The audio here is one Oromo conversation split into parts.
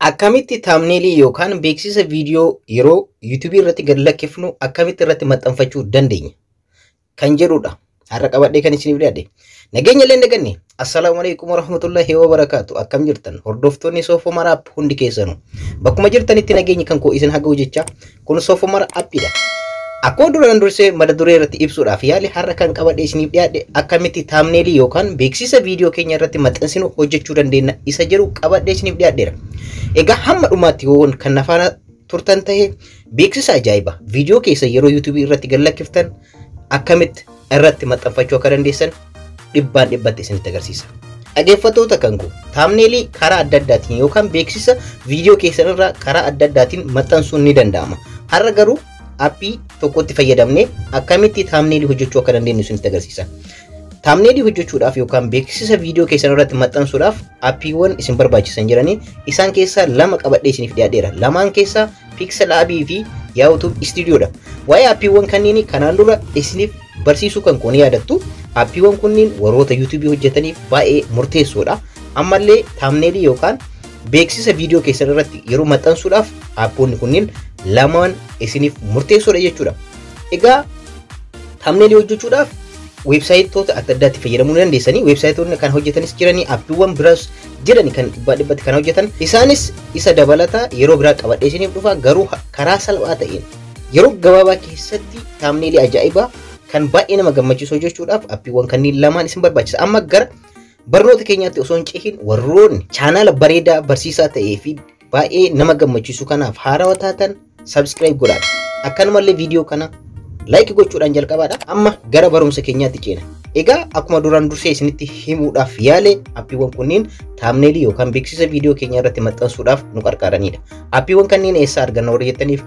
Akkamitti thumbnailii yookaan beeksisa viidiyoo yeroo YouTube irratti gad lakkifnu akkamitti irratti maxxanfachuu dandeenya kan jedhudha. Har'a qabadhee kan isiniif dhiyaadhe. Nageenya illee naganne. Assalaamu alaykum warahmatullahi wabarakatuh. Akkam jirtan hordoftoonni Soofoo Umar app hundi keessanuu. Bakkuma jirtanitti nageenyi kan koo isin haga hojjechaa. Kun Soofoo Umar appidha. Akkuma duraan dursee mata duree irratti ibsuudhaaf yaali har'a kan qabadhee isiniif dhiyaadhe akkamitti thumbnailii yookaan beeksisa viidiyoo keenya irratti maxxansinu hojjechuu dandeenya isa jedhu qabadhee isiniif dhiyaadheera. Egaa hamma dhumaatti woon kan nafaana turtan ta'e beeksisa ajaa'iba viidiyoo keessa yeroo YouTube irratti gad lakkiftan akkamitti irratti maxxanfachuu akka dandeessan dhibbatti isinitti agarsiisa. Dhaggeeffattoota kan koo thumbnailii karaa adda addaatiin yookaan beeksisa viidiyoo keessan irraa karaa adda addaatiin maxxansuun ni danda'ama. Har'a garuu appii tokkotti fayyadamnee akkamitti thumbnailii hojjechuu akka dandeenyu isinitti agarsiisa. Thumbnailii hojjechuudhaaf yookaan beeksisa viidiyoo keessan irratti maxxansuudhaaf appiiwwan isin barbaachisan jiranii isaan keessaa lama qabadhee isiniif dhiyaadheera. Lamaan keessaa Pixel Abii fi YouTube Studioodha. Waa'ee appiiwwan kanneen kanaan dura isiniif barsiisuu kan koon yaadattu appiiwwan kunniin warroota YouTube hojjetaniif baay'ee murteessoodha. Ammallee thumbnailii yookaan beeksisa viidiyoo keessan irratti yeroo maxxansuudhaaf appoonni kunniin lamaan isiniif murteessoodha jechuudha. Egaa thumbnailii hojjechuudhaaf websaayitoota adda addaatti fayyadamuu dandeessanii websaayitoonni kan hojjetanis jiranii appiiwwan biraas jirani kan dhibbatti kan hojjetan isaanis isa dabalata yeroo biraa qabadhee isiniif dhufa garuu karaa salphaa ta'een yeroo gabaabaa keessatti thumbnailii ajaa'ibaa kan baay'ee nama gammachiisu hojjechuudhaaf appiiwwan kanneen lamaan isin barbaachisa. Amma gara barnoota keenyaatti osoo hin cehin warroonni chaanaala bareedaa barsiisaa ta'ee fi baay'ee nama gammachiisu kanaaf haarawaa taatan subscribe godhaa. Akkanumallee viidiyoo kana like gochuudhaan jalqabaadha. Amma gara barumsa keenyaatti ceena. Egaa akkuma duraan dursee isinitti himuudhaaf yaale appiiwwan kunniin thumbnailii yookaan beeksisa viidiyoo keenya irratti maxxansuudhaaf nu gargaaranidha. Appiiwwan kanneen eessaa arganna warra jettaniif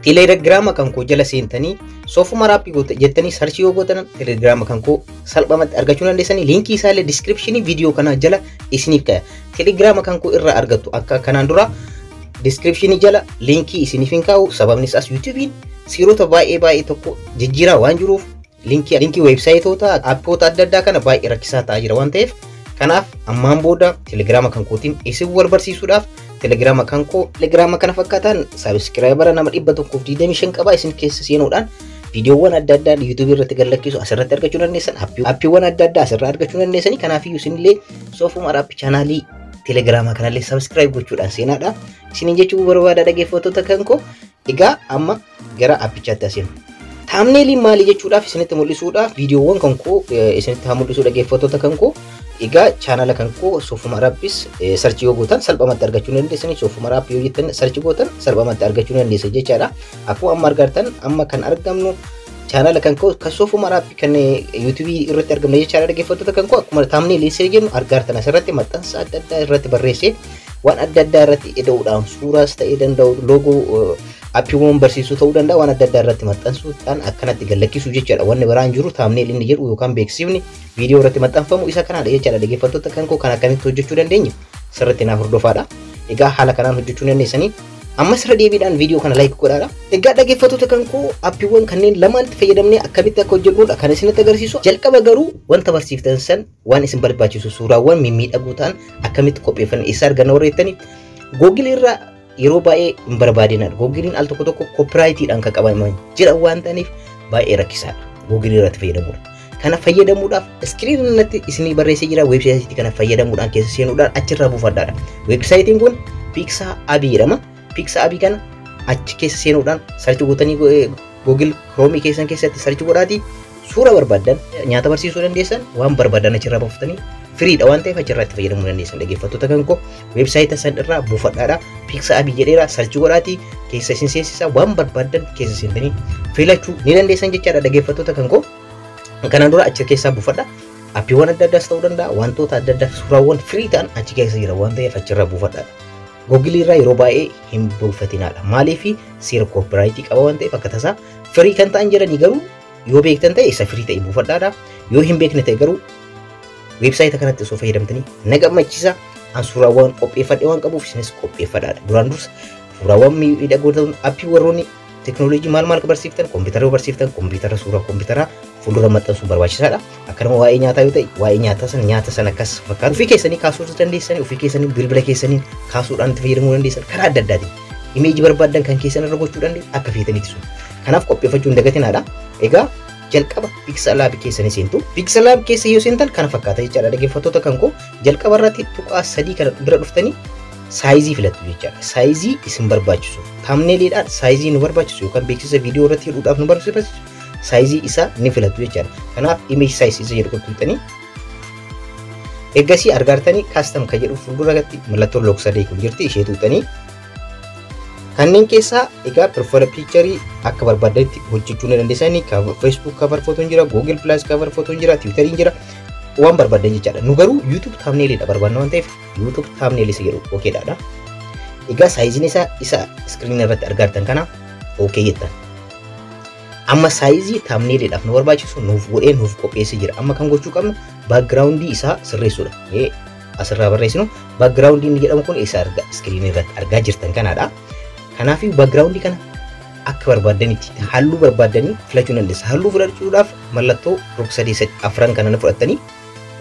Telegiraama kan koo jala seentanii Soofoo Umar appii jettanii sarchii yoo gootan Telegiraama kan koo salphamatti argachuu dandeessanii liinkii isaallee descriptionii viidiyoo kanaa jala isiniif kaya. Telegiraama kan koo irraa argattu akka kanaan dura descriptionii jala liinkii isiniif hin kaa'u sababni isaas YouTubein siirota baay'ee tokko jijjiiraa waan jiruuf liinkii websaayitoota appoota adda addaa kana baay'ee rakkisaa ta'aa jira waan ta'eef kanaaf ammaan booda Telegiraama kan kootiin isin wal barsiisuudhaaf Telegiraama kan koo Telegiraama kana fakkaatan subscriber nama 125 qaba isin keessa seenuudhaan viidiyoowwan adda addaa YouTube irratti gad lakkisu asirratti argachuu dandeessan appiiwwan adda addaa asirraa argachuu dandeessanii kanaafuu isinillee Soofoo Umar appii chaanaalii Telegiraama kanallee subscribe gochuudhaan seenaadha. Isiniin jechuu barbaada dhaggeeffattoota kan koo. Egaa amma gara appichaatti aseenu. Thumbnailii maali jechuudhaaf isinitti mul'isuudhaaf viidiyoowwan kan koo isinitti haa mul'isu dhaggeeffattoota kan koo. Egaa chaanaala kan koo Soofoo Umar appis sarchii yoo gootan salphamatti argachuu dandeessanii Soofoo Umar appii yoo jettan sarchii gootan salphamatti argachuu dandeessan jechaadha. Akkuma amma argartan amma kan argamnu chaanaala kan koo kan Soofoo Umar appii kan YouTube irratti argamna jechaadha dhaggeeffattoota kan koo akkuma thumbnailii isee jennu argartan asirratti maxxansa adda addaa irratti barreessee waan adda addaa irratti ida'uudhaan suuraas ta'ee danda'u loogoo appiiwwan barsiisuu ta'uu danda'a waan adda addaa irratti maxxansuudhaan akkanatti gad lakkisuu jechaadha. Wanni biraan jiru thumbnailii inni jedhu yookaan beeksifni viidiyoo irratti maxxanfamu isa kanaadha jechaadha dhaggeeffattoota kan koo kan akkamitti hojjechuu dandeenya sirriitti naaf hordofaadha. Egaa haala kanaan hojjechuu dandeessanii amma sirra deebiidhaan viidiyoo kana like godhaadha. Egaa dhaggeeffattoota kan koo appiiwwan kanneen lamaanitti fayyadamnee akkamitti akka hojjennudha kan isinitti agarsiisu. Jalqaba garuu wanta barsiiftan san waan isin barbaachisu suuraawwan mimmiidhagoo ta'an akkamitti qopheeffanne isa arganna warra jettanii Google irraa yeroo baay'ee hin barbaadinadha. Googiliin al tokko copyrightidhaan kan qabaman jira waan ta'aniif baay'ee rakkisaadha. Googilii irratti fayyadamuudha. Kana fayyadamuudhaaf iskiriin irratti isinii barreessee jira websaayitii kana fayyadamuudhaan keessa seenuudhaan achirraa buufadhaadha. Websaayitiin kun Pixel Abii jedhama. Pixel Abii kana achi keessa seenuudhaan sarchi gootanii Google Chrome keessan keessatti sarchi godhaatii suura barbaadan nyaata barsiisuu dandeessan waan barbaadan achirraa buufatanii firiidha waan ta'eef achirratti fayyadamuu dandeessan dhaggeeffattoota kan koo websaayita san irraa buufadhaadha. Pixel Abii jedheera sarchi godhaatii keessa isin seensisa waan barbaadan keessa seentanii filachuu ni dandeessan jechaadha dhaggeeffattoota kan koo. Kanaan dura achi keessaa buufadha. Appiiwwan adda addaas ta'uu danda'a wantoota adda addaa suuraawwan firii ta'an achi keessa jira waan ta'eef achirraa buufadhaadha. Google irraa yeroo baay'ee hin buufatinaadha. Maaliif seera copyright qaba waan ta'eef akka tasaa firii kan ta'an jiranii garuu yoo beektan ta'e isa firii ta'e buufadhaadha. Yoo hin beekne ta'e garuu websaayita kanatti osoo fayyadamtanii na gammachiisa. An suuraawwan qopheeffadhe waan qabuuf isinis qopheeffadhaadha. Duraan dursa suuraawwan miidhagoo ta'an appii warroonni teknooloojii maal barsiiftan kompiitara barsiiftan kompiitara suuraa kompiitara fuuldura maxxansuun barbaachisaadha. Akkanuma waa'ee nyaataa yoo ta'e waa'ee nyaata sana akkas fakkaatu ofii keessanii kaasuu dandeessanii ofii keessanii bilbila keessaniin kaasuudhaan itti fayyadamuu dandeessan karaa adda addaatiin imeejii barbaadan kan keessan irra gochuu dandeessu akka feetanitti sun. Kanaaf qopheeffachuu hin dagatinaadha. Egaa jalqaba Pixel Lab keessanii seentu. Pixel Lab keessa yoo seentan kana fakkaata jechaadha dhaggeeffattoota kan koo jalqaba irratti tuqaa 3 kana bira dhuftanii saayizii filattu jechaadha. Saayizii isin barbaachisu. Thumbnailiidhaan saayizii nu barbaachisu yookaan beeksisa viidiyoo irratti hidhuudhaaf nu barbaachisu saayizii isaa ni filattu jechaadha. Kanaaf image size isa jedhu qopheessitanii eegasii argaartanii custom ka jedhu fuuldura irratti mallattoo lock sadee kun jirti ishee tuutanii kanneen keessaa egaa profile picture akka barbaadanitti hojjechuu ni dandeessanii Facebook cover photo jira, Google Plus cover photo jira, Twitter jira waan barbaadan jechaadha. Nu garuu YouTube thumbnail dha barbaadna waan ta'eef YouTube thumbnail isa jedhu okay dha. Egaa saayiziin isa screen irratti argaartan kana okay jettan. Amma saayizii thumbnail dhaaf nu barbaachisu nuuf qopheessee jira. Amma kan gochuu qabnu background isaa sirreessuudha. Asirraa barreessinu background inni jedhamu kun isa screen irratti argaa jirtan kanaadha. Kanaaf background kana akka barbaadanitti halluu barbaadanii filachuu dandeessu. Halluu filachuudhaaf mallattoo rog-sadee afran kana fudhattanii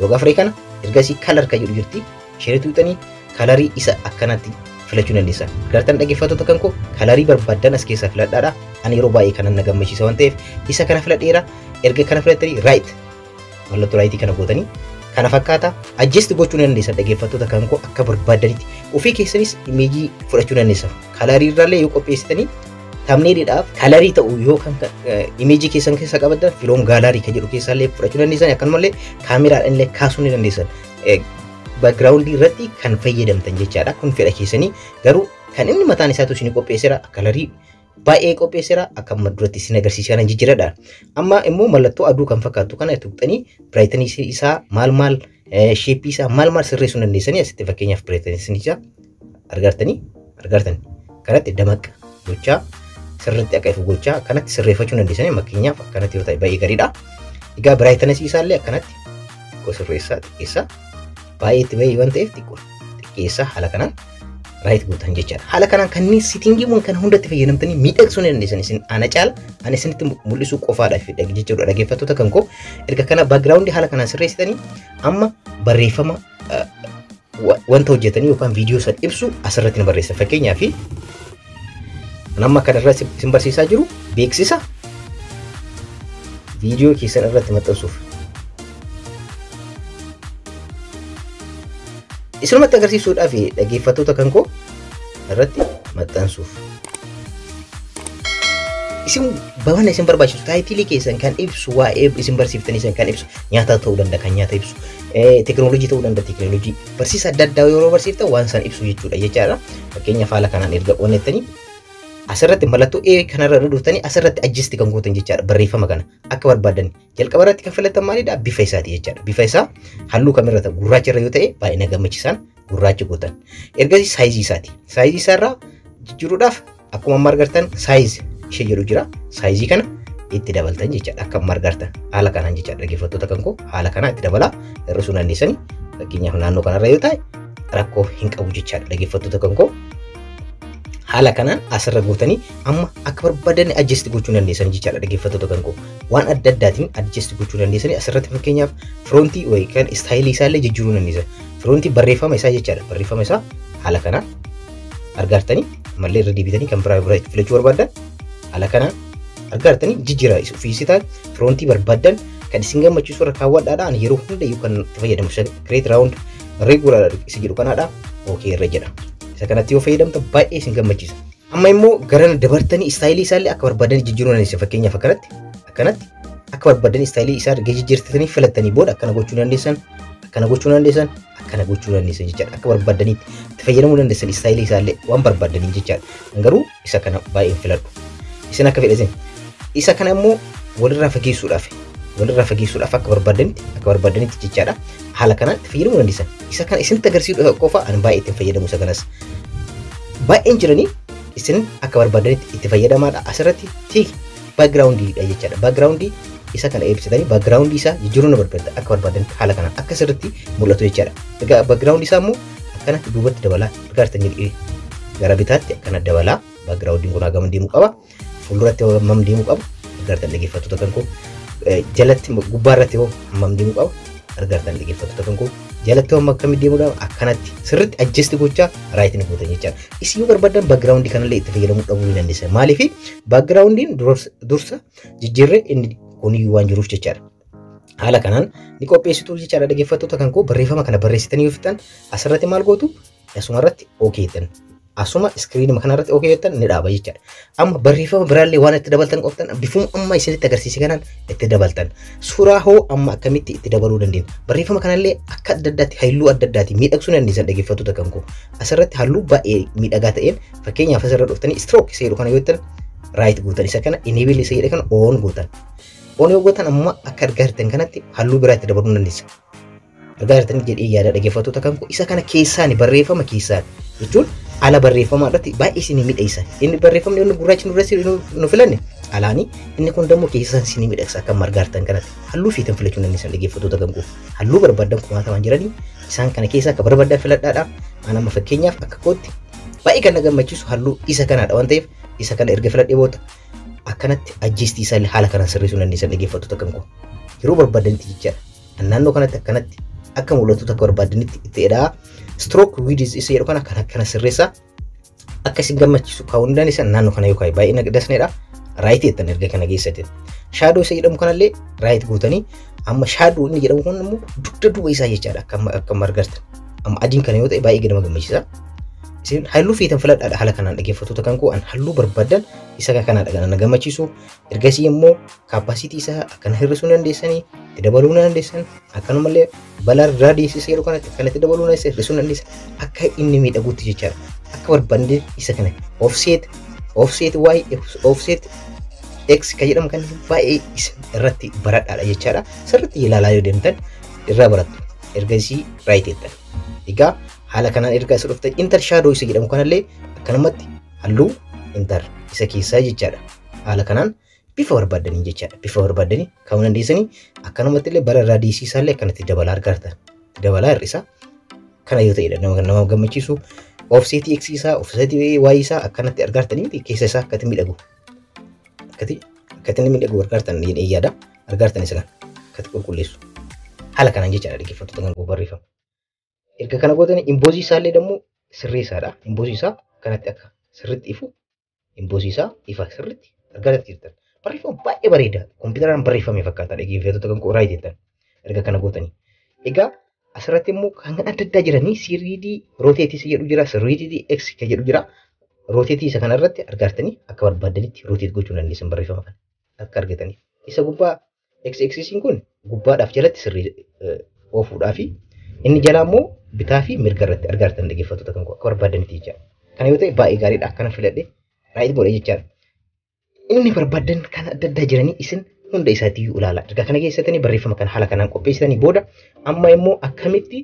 roga afree kana ergasii color ka jedhu jirti. Ishee tuutanii colorii isa akkanatti filachuu dandeessan. Gartan dhaggeeffattoota kan koo colorii barbaadan as keessaa filadhaadha. Ani yeroo baay'ee kana na gammachiisa waan ta'eef isa kana filadheera. Erga kana filattanii right mallattoo right kana gootanii kana fakkaata adjust gochuu dandeessan dhaggeeffattoota kan koo akka barbaadanitti. Ofii keessanis imeejii fudhachuu dandeessan. Colorii irraallee yoo qopheessitanii thumbnailidhaaf colorii ta'u yoo kan imeejii keessan keessa qabadan filoom gaalarii ka jedhu keessaallee fudhachuu dandeessan. Akkanumallee kaameraadhaan illee kaasuu ni dandeessan. Background irratti kan fayyadamtan jechaadha. Kun fedha keessanii garuu kan inni mataan isaatu isin qopheesseera colorii baay'ee qopheesseera akka duratti isin agarsiisan jijjiiradha. Amma immoo mallattoo aduu kan fakkaatu kana tuqxanii brightness isaa maal shape isaa maal sirreessuu dandeessanii asitti fakkeenyaaf brightness isaa argartan kanatti damaq gochaa sirriitti akka ifu gochaa kanatti sirreeffachuu dandeessanii fakkeenyaaf akkanatti yoo ta'e baay'ee gaariidha. Egaa brightness isaallee akkanatti xiqqeessaa baay'ee itti baay'ee waan ta'eef xiqqeessaa haala kanaan right gootan jechaadha. Haala kanaan kanneen settingiiwwan kana hundatti fayyadamtanii miidhagsuu dandeessan isin ana caala ani isinitti mul'isuu qofaadhaaf jechuudha dhaggeeffattoota kan koo. Erga kana background haala kanaan sirreessitanii amma barreeffama wanta hojjetanii yookaan viidiyoo san ibsu asirratti ni barreessa. Fakkeenyaaf amma kana irratti isin barsiisaa jiru beeksisa viidiyoo keessan irratti maxxansuuf. Isinumatti agarsiisuudhaaf dhaggeeffattoota kan koo irratti maxxansuuf. Isin bawana isin barbaachisu taayitilii keessan kan ibsu waa'ee isin barsiiftanii kan ibsu nyaata ta'uu danda'a kan nyaata ibsu teekinooloojii ta'uu danda'a teekinooloojii barsiisa adda addaa yeroo barsiiftan waan san ibsu jechaadha. Fakkeenyaaf haala kanaan erga qoonnettanii asirratti mallattoo kanarra dhuftanii asirratti adjust kan gootan jechaadha. Barreeffama kana akka barbaadan jalqaba irratti kan filatan maalidha bifa isaati jechaadha. Bifa isaa halluu kamirra ta'u gurraacha irra yoo ta'e baay'ee na gammachiisan gurraacha gootan. Ergasii saayizii isaati. Saayizii isaarraa jijjiiruudhaaf akkuma amma argartan saayiz ishee jedhu jira. Saayizii kana itti dabaltan jechaadha akka amma argartan haala kanaan jechaadha dhaggeeffattoota kan koo haala kanaan itti dabalaa hir'isuu dandeessanii fakkeenyaaf naannoo kanarra yoo ta'e rakkoo hin qabu jechaadha dhaggeeffattoota kan koo. Haala kanaan asirra gootanii amma akka barbaadan adjust gochuu dandeessan jechaadha dhaggeeffattoota kan koo. Waan adda addaatiin adjust gochuu dandeessanii asirratti fakkeenyaaf frontii yookaan istaayilii isaallee jijjiiruu dandeessan. Frontii barreeffama isaa jechaadha. Barreeffama isaa haala kanaan argaartanii mallee irra deebitanii kan biraa filachuu barbaadan haala kanaan argaartanii jijjiiraa ofiisitaan frontii barbaadan kan isin gammachiisu irra kaawwadhaadhaan yeroo hunda kan itti fayyadamu create round regular isa jedhu kanaadha. Okay irra jedha. Isa kanatti yoo fayyadamtan baay'ee isin gammachiisa. Amma immoo gara dabartanii istaayilii isaallee akka barbaadan jijjiiruu dandeessan. Fakkeenyaaf akkanatti akka barbaadan istaayilii isaa jijjiirtanii filattanii booda akkana gochuu dandeessan jechaadha. Akka barbaadanitti itti fayyadamuu dandeessan istaayilii isaallee waan barbaadaniin jechaadha. Garuu isa kana baay'ee filadhu. Isin akka fedhasin. Isa kana immoo walirraa fageessuudhaaf akka barbaadanitti jechaadha. Haala kanaan itti fayyadamuu dandeessan. Isa kana isinitti agarsiisuudhaaf qofa ani baay'ee itti fayyadamu isa kanas. Baay'een jiranii isin akka barbaadanitti itti fayyadamaadha. Asirratti backgroundidha jechaadha. Backgroundii isa kana eebsitanii background isaa jijjiiruu na barbaadda akka barbaadan haala kanaan akka sirriitti mul'atu jechaadha. Egaa background isaa immoo akkanatti duubatti dabalaa argaartan jedhee gara bitaatti akkana dabalaa backgroundiin kun hagam deemuu qaba fuulduratti hagam deemuu qaba argaartan dhaggeeffattoota kan koo jalatti gubbaarratti hoo hammam deemuu qabu argartan dhaggeeffattoota kan koo jalatti hoo akkamitti deemuudhaaf akkanatti sirriitti adjust gochaa raayit ni gootan jechaadha. Isin yoo barbaadan background kanallee itti fayyadamuu dhabuu ni dandeessan. Maaliif backgroundiin dursa jijjiirree inni kuniyyuu waan jiruuf jechaadha. Haala kanaan ni qopheessitu jechaadha dhaggeeffattoota kan koo barreeffama kana barreessitanii yoo fixan asirratti maal gootu asumarratti okeetan. Asuma screen kanarratti okeetan ni dhaaba jechaadha. Amma barreeffama biraallee waan itti dabaltan qoftan bifuma amma isinitti agarsiise kanaan itti dabaltan. Suuraa hoo amma akkamitti itti dabaluu dandeenya. Barreeffama kanallee akka adda addaatti halluu adda addaatti miidhagsuu dandeessan dhaggeeffattoota kan koo. Asirratti halluu baay'ee miidhagaa ta'een fakkeenyaaf asirra dhuftanii stroke isa jedhu kana yoo jettan raayit gootan isa kana enable isa jedhe kana on gootan. On yoo gootan amma akka argartan kanatti halluu biraa itti dabaluu dandeessa. Argartan jedhee yaada dhaggeeffattoota kan koo isa kana keessaan barreeffama keessaan jechuun ala barreeffama irratti baay'ee isin miidhagsa. Inni barreeffamni inni gurraachi nurratti nu filanne alaani inni kun dammoo keessaan isin miidhagsa akka margaartan kanatti halluu fiitan filachuu dandeessan dhaggeeffattoota kan koo. Halluu barbaadan kumaataman jiranii isaan kana keessaa akka barbaadan filadhaadha. Ani amma fakkeenyaaf akka kootti baay'ee kan na gammachiisu halluu isa kanaadha waan ta'eef isa kana erga filadhee booda akkanatti ajjeestii isaa haala kanaan sirreessuu dandeessan dhaggeeffattoota kan koo. Yeroo barbaadanitti jechaadha. Naannoo kanatti akkanatti akka mul'atu akka barbaadanitti itti edhaa stroke width isa jedhu kana sirreessa akka isin gammachiisu kaa'uu dandeessan naannoo kana yookaan baay'ee nagdasneedha. Raayit jettan erga kana keessatti. Shaadoo isa jedhamu kanallee raayit gootanii amma shaadoo inni jedhamu kun immoo dugda duuba isaa jechaadha akka margartan. Amma adiin kana yoo ta'e baay'ee nama gammachiisa. Isin halluu fiitan filadhaadha haala kanaan dhaggeeffattoota kan koo an halluu barbaadan isa kanaadha kan na gammachiisu. Ergasii immoo kaapasitii isaa akkana hir'isuu dandeessanii itti dabaluu dandeessan akkanumallee balaa raadiyees isa jedhu kanatti akkanatti dabaluu dandeessan hir'isuu dandeessan akka inni miidhaguutti jechaadha. Akka barbaadde isa kana offset y offset x kan jedhamu kan baay'ee irratti baradhaadha jechaadha. Sirriitti ilaalaa yoo deemtan irraa barattu. Ergasii raayit jettan. Egaa haala kanaan erga isa dhufte inter shadow isa jedhamu kanallee akkanumatti halluu inter isa keessaa jechaadha. Haala kanaan bifa barbaadanii jechaadha. Bifa barbaadanii kaa'uu dandeessanii akkanumatti illee bara raadiyeesii isaallee akkanatti dabalaa argartan. Dabalaa hir'isa kana yoo ta'edha nama gammachiisu. Offset x isaa offset y isaa akkanatti argartanii keessa isaa akkatti miidhagu. Akkatti miidhagu argartan jedhee yaada argartan isa kana akkatti qulqulleessu. Haala kanaan jechaadha dhaggeeffattoota kan koo barreeffama. Erga kana gootanii imboosii isaallee dammoo sirreessaadha. Imboosii isaa kanatti akka sirriitti ifu imboosii isaa ifa sirriitti argachuu jirtan. Barreeffama baay'ee bareeda. Kompiitaraan barreeffame fakkaata dhaggeeffattoota kan koo raayit jettan. Erga kana gootanii. Egaa asirratti immoo kan adda addaa jiranii siriidii rooteetii jedhu jira, siriidii x kan jedhu jira. Rooteetii isa kanarratti argartanii akka barbaadanitti rooteet gochuu dandeessan barreeffama kana akka argatanii. Isa gubbaa x axisiin kun gubbaadhaaf jalatti sirrii oofuudhaa fi inni jalaa immoo bitaa fi mirga irratti argartan dhaggeeffattoota kan akka barbaadanitti jechaadha. Kana yoo ta'e baay'ee gaariidha akkana filadhe raayit godhe jechaadha. Inni barbaadan kan adda addaa jiranii isin hunda isaatiiyyuu ilaala. Erga kana keessatti barreeffama kana haala kanaan qopheessitanii booda amma immoo akkamitti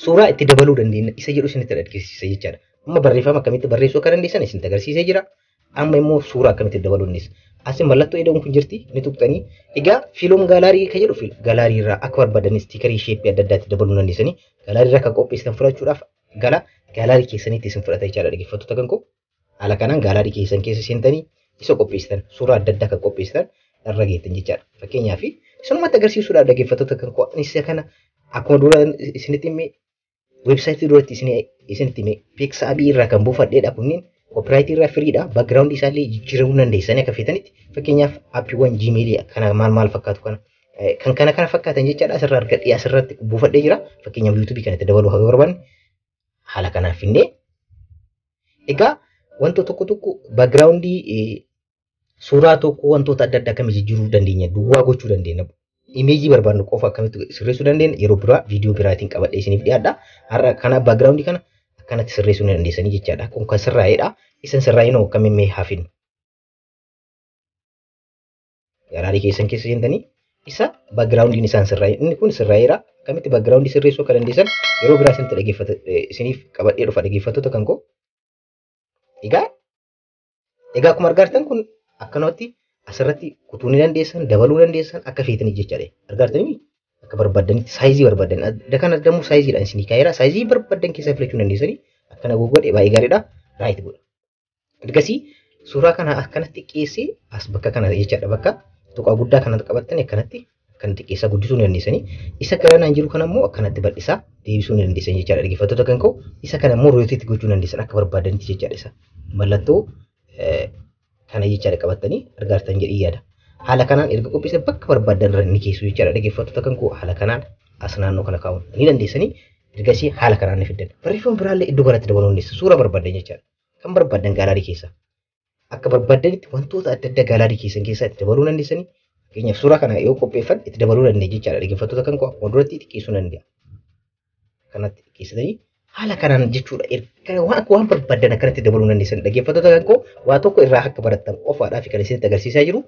suuraa itti dabaluu dandeenya isa jedhu isinitti agarsiisa jechaadha. Amma barreeffama akkamitti barreessuu akka dandeessan isinitti agarsiisee jira. Amma immoo suuraa akkamitti dabaluu dandeessan. Asin mallattoo edamuun kun jirti ni tuqxanii. Egaa fiiloom gaalaarii kan jedhu gaalaarii irraa akka barbaadan stiikarii sheeppii adda addaatti dabaluu dandeessanii gaalaarii irraa kan qopheessitan fudhachuudhaaf gaalaarii keessanitti isin fudhata jechaadha dhaggeeffattoota kan koo. Haala kanaan gaalaarii keessan keessa seentanii isa qopheessitan suuraa adda addaa kan qopheessitan irra geettan jechaadha. Fakkeenyaaf isinumatti agarsiisuudhaaf dhaggeeffattoota kan koo isa kana akkuma dura isinitti himee weebsaayitii duratti isinitti himee piksaabii irraa kan buufadheedha kunniin copyright irraa firiidha. Background isaallee jijjiiramuu dandeessanii akka feetanitti fakkeenyaaf aappiiwwan Gmail kana maal fakkaatu kana kana fakkaatan jechaadha. Asirraa argadhee asirratti buufadhee jira. Fakkeenyaaf YouTube kanatti dabaluu yoo barbaanne haala kanaan finnee egaa wantoota tokko background suuraa tokko wantoota adda addaa akkamitti jijjiiruu dandeenya duwwaa gochuu dandeenya. Imeejii barbaadnu qofa akkamitti sirreessuu dandeenya yeroo biraa viidiyoo biraatiin qabadhee isiniif dhiyaadha. Har'a kana background kana akkanatti sirreessuu dandeessanii jechaadha. Kun kan sirraa'edha. Isin sirraa'inoo akkamiin haafin. Gaalaarii keessan keessa seentanii isa backgroundiin isaan sirraa'e. Inni kun sirraa'eera. Akkamitti backgroundii sirreessuu akka dandeessan yeroo biraa isinitti dhaggeeffata isiniif qabadhee dhufa dhaggeeffattoota kan koo. Egaa akkuma argartan kun akkanatti asirratti kutuu ni dandeessan dabaluu dandeessan akka feetanii jechaadha. Argartanii akka barbaadanitti saayizii barbaadan adda kana dammoo saayiziidhaan isinii kaa'eera. Saayizii barbaadan keessaa filachuu dandeessanii akkana godhe baay'ee gaariidha. Raayit godha. Ergasii suuraa kana akkanatti qeessee as bakka kana jechaadha bakka tuqaa guddaa kanatti qabattanii akkanatti kan xiqqeessaa guddisuu ni dandeessanii. Isa garanaan jiru kana immoo akkanatti bal'isaa deebisuu ni dandeessan jechaadha. Dhaggeeffattoota kan ka'u isa kana immoo rootiitti gochuu dandeessan akka barbaadanitti jechaadha. Isa mallattoo kana jechaadha qabattanii argaartan jedhii yaada. Haala kanaan erga qopheessan bakka barbaadan irra ni geessu jechaadha. Dhaggeeffattoota kan ka'u haala kanaan as naannoo kana kaa'uun ni dandeessanii. Ergasii haala kanaan ni fiddan. Barreeffama biraallee iddoo kanatti dabaluu dandeessu. Suura barbaadan jechaadha. Kan barbaadan gaalaarii keessa. Akka barbaadanitti wantoota adda addaa gaalaarii keessan keessaa itti dabaluu dandeessanii. Fakkeenyaaf suuraa kana yoo qopheeffan itti dabaluu dandeenya jechaadha. Dhaggeeffattoota kan ka'u fuulduratti xiqqeessuu dandeenya. Kanatti xiqqeessitanii haala kanaan jechuudha. Waan barbaadan akkanatti dabaluu dandeessan. Dhaggeeffattoota kan ka'u waa tokko irraa akka barattan qofaadhaaf kan isinitti agarsiisaa jiru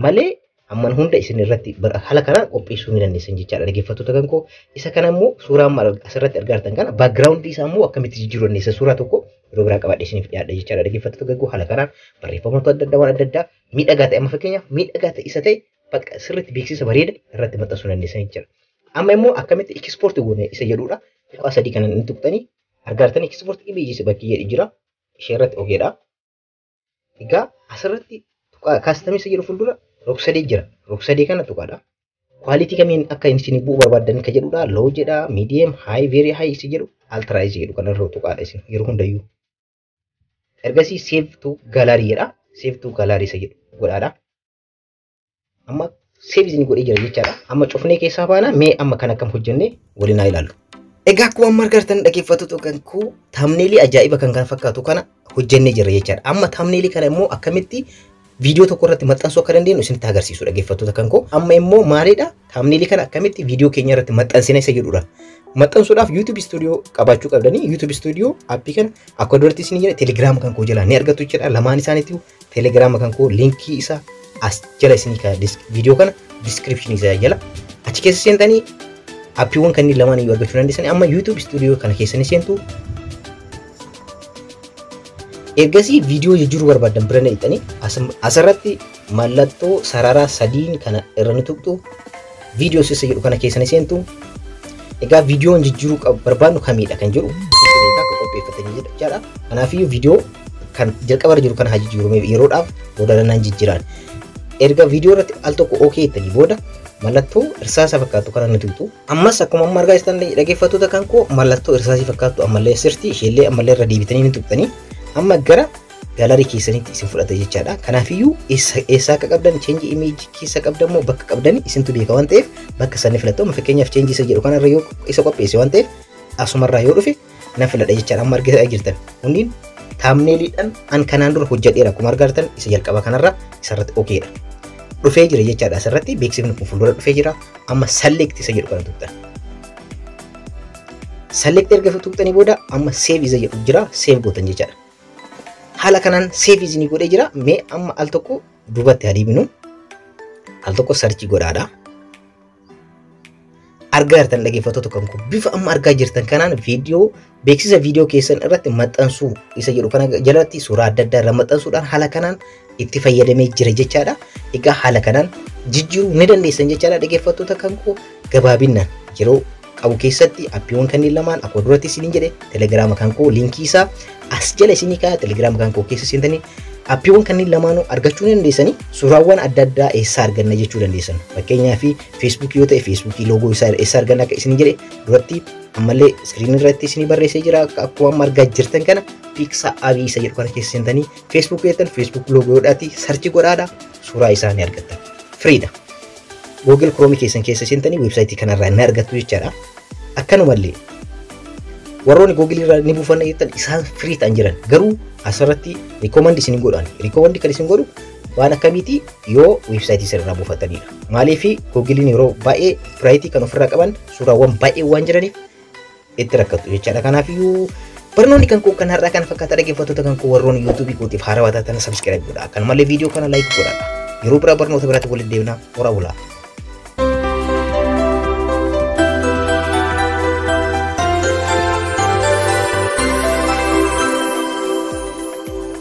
malee amman hunda isin irratti haala kanaan qopheessuu ni dandeessan jechaadha. Dhaggeeffattoota kan ka'u isa kana immoo suuraa asirratti argartan kana baakgiraawundii isaa immoo akkamitti jijjiiruu dandeessa suuraa tokko yeroo biraa qabadhee isiniif dhiyaadha jechaadha. Dhaggeeffattoota kan ka'u haala kanaan barreeffamoota adda addaa waan adda addaa miidhagaa ta'e amma fakkeenyaaf miidhagaa ta'e isa ta'e bakka sirriitti beeksisa bareeda irratti maxxansuu dandeessan jechuudha. Amma immoo akkamitti ekspoortii goone isa jedhudha. Tuqaa sadii kana inni tuqxanii argartanii ekspoortii biyyisa bakkee jedhi jira. Ishee irratti ogeedha. Egaa asirratti tuqaa kaastamisa jedhu fuuldura rog-sadee jira. Rog-sadee kana tuqaadha. Kwaalitii kamiin akka isin bu'uu barbaadan kan jedhudha. Low jedha, medium, high, very high isa jedhu, ultra isa jedhu kanarra tuqaadha isin yeroo hundayyuu. Ergasii save to gallery jedha. Save to gallery isa jedhu godhaadha. Amma save isin godhee jira jechaadha. Amma cufnee keessaa baana mee amma kan akkam hojjenne waliin haa ilaallu. Egaa akkuma amma argartan dhaggeeffattoota kan ka'u thumbnailii ajaa'iba kan fakkaatu kana hojjennee jira jechaadha. Amma thumbnailii kana immoo akkamitti viidiyoo tokko irratti maxxansuu akka dandeenyu isinitti agarsiisu dhaggeeffattoota kan ka'u. Amma immoo maalidha? Thumbnailii kana akkamitti viidiyoo keenya irratti maxxansina isa jedhudha. Maxxansuudhaaf YouTube Studio qabaachuu qabdanii YouTube Studio appii kana akka duratti isin jedhe Telegram kan koo jalaa ni argattu jechuudha. Lamaan isaaniitu Telegram kan koo linkii isaa as jala isinii ka viidiyoo kana description isaa jala achi keessa seentanii appiiwwan kanneen lamaan iyyuu argachuu dandeessanii. Amma YouTube Studio kana keessanii seentu ergasii viidiyoo jijjiiruu barbaadan bira na dhiqanii asirratti mallattoo sararaa sadiin kana irra ni tuqxu. Viidiyoo isa jedhu kana keessanii seentu. Egaa viidiyoon jijjiiruu barbaadnu kamiidha kan jedhu akka qopheeffatanii jechaadha. Kanaafiyyuu viidiyoo kan jalqaba jiru kana haa jijjiiru yeroodhaaf boodarranaan jijjiiraan. Erga viidiyoo irratti al tokko okay jettanii booda mallattoo irsaasa fakkaatu kana ni tuqxu. Ammas akkuma amma argaa jirtan dhaggeeffattoota kan koo mallattoo irsaasii fakkaatu ammallee sirtii isheellee ammallee irra deebitanii ni tuqxanii. Amma gara gaalaarii keessanitti isin fudhata jechaadha. Kanaafiyyuu eessaa akka qabdan change image keessa qabdan moo bakka qabdan isintu beeka waan ta'eef bakka sanni filattu. Amma fakkeenyaaf change isa jedhu kanarra yoo isa qopheesse waan ta'eef asumarraa yoo dhufe na filadha jechaadha. Amma argaa jirtan hundiin thumbnailiidhaan an kanaan dura hojjedheera akkuma argartan isa jalqaba kanarra isarratti okeedha. Dhufee jira jechaadha. Asirratti beeksifni kun fuuldura dhufee jira. Amma select isa jedhu kana tuqxan. Select erga tuqxanii booda amma save isa jedhu jira. Save gootan jechaadha. Haala kanaan save isinii godhee jira. Mee amma al tokko duubatti haa deebinu. Al tokko search godhaadha. Argaa jirtan dhaggeeffattoota kan koo bifa amma argaa jirtan kanaan viidiyoo beeksisa viidiyoo keessan irratti maxxansuu isa jedhu kana jalatti suuraa adda addaa irra maxxansuudhaan haala kanaan itti fayyadamee jira jechaadha. Egaa haala kanaan jijjiiruu ni dandeessan jechaadha dhaggeeffattoota kan koo gabaabinaan yeroo qabu keessatti appiiwwan kanneen lamaan akkuma duratti isiniin jedhe Telegram kan koo linkii isaa as jala isinii kaa Telegram kan koo keessa seentanii appiiwwan kanneen lamaanuu argachuu ni dandeessanii. Suuraawwan adda addaa eessaa arganna jechuu dandeessan. Fakkeenyaaf Facebook yoo ta'e Facebook loogoo isaa eessaa arganna akka isin jedhe duratti ammallee iskiriin irratti isinii barreessee jira. Akkuma amma argaa jirtan kana Piiksaa Abii isa jedhu kana keessa seentanii Facebook yoo ta'an Facebook loogoo godhaati sarchi godhaadha. Suuraa isaa ni argattan. Firiidha. Google Chrome keessan keessa seentanii websaayitii kanarraa ni argattu jechaadha. Akkanumallee warroonni Google irraa ni buufanna jettan isaan firii ta'an jiran garuu asirratti recommend isin godhan. Recommend kan isin godhu waan akkamiiti yoo websaayitii sirraa buufatanidha. Maaliif Google yeroo baay'ee piraayitii kan ofirraa qaban suuraawwan baay'ee waan jiraniif itti rakkatu jechaadha. Kanaafiyyuu barnoonni kan koo kan har'aa kan fakkaata dhaggeeffattoota kan koo warroonni YouTube kootiif haarawaa taatan subscribe godhaa. Akkanumallee viidiyoo kana like godhaa. Yeroo biraa barnoota biraatti waliin deemnaa. Horaa bulaa.